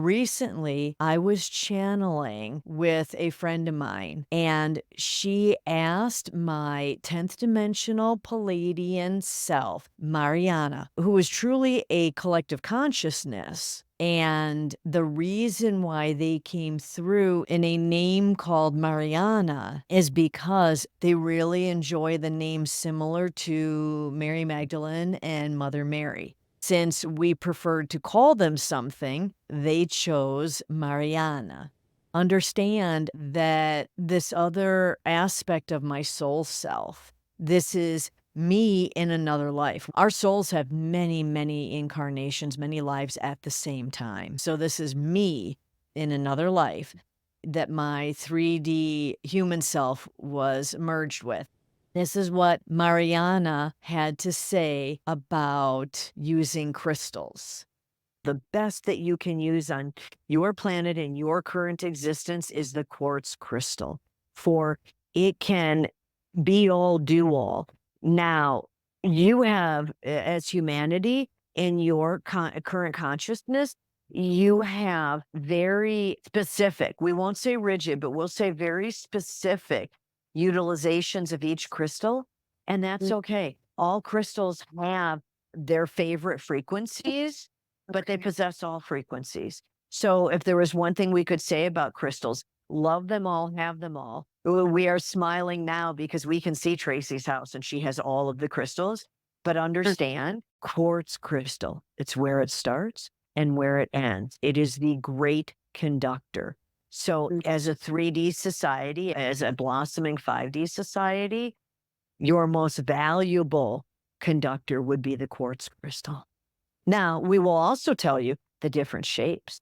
Recently, I was channeling with a friend of mine, and she asked my 10th dimensional Palladian self, Mariana, who is truly a collective consciousness. And the reason why they came through in a name called Mariana is because they really enjoy the name similar to Mary Magdalene and Mother Mary. Since we preferred to call them something, they chose Mariana. Understand that this other aspect of my soul self, this is me in another life. Our souls have many, many incarnations, many lives at the same time. So this is me in another life that my 3D human self was merged with. This is what Mariana had to say about using crystals. The best that you can use on your planet in your current existence is the quartz crystal, for it can be all, do all. Now, you have, as humanity, in your current consciousness, you have very specific, we won't say rigid, but we'll say very specific utilizations of each crystal, and that's Mm, okay. All crystals have their favorite frequencies, but they okay. possess all frequencies. So if there was one thing we could say about crystals, love them all, have them all. We are smiling now because we can see Tracy's house and she has all of the crystals. But Mm, understand, quartz crystal, it's where it starts and where it ends. It is the great conductor. So, mm, as a 3D society, as a blossoming 5D society, your most valuable conductor would be the quartz crystal. Now, we will also tell you the different shapes.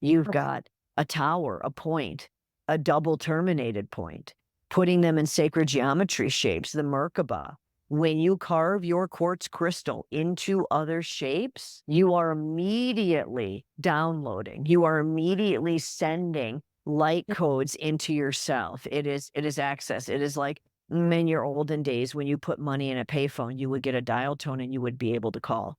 You've okay. got a tower, a point, a double terminated point, putting them in sacred geometry shapes, the Merkaba. When you carve your quartz crystal into other shapes, you are immediately downloading, you are immediately sending light Mm, codes into yourself. It is access. It is like in your olden days when you put money in a payphone, you would get a dial tone and you would be able to call.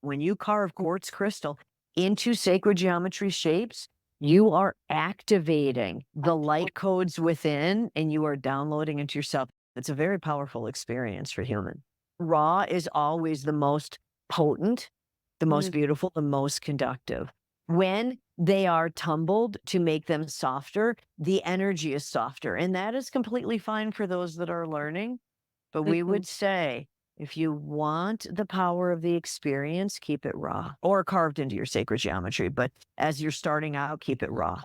When you carve mm, quartz crystal into sacred geometry shapes, you are activating the light codes within and you are downloading into yourself. It's a very powerful experience for human. Raw is always the most potent, the most mm, beautiful, the most conductive. When they are tumbled to make them softer, the energy is softer. And that is completely fine for those that are learning. But we mhm. would say, if you want the power of the experience, keep it raw or carved into your sacred geometry. But as you're starting out, keep it raw.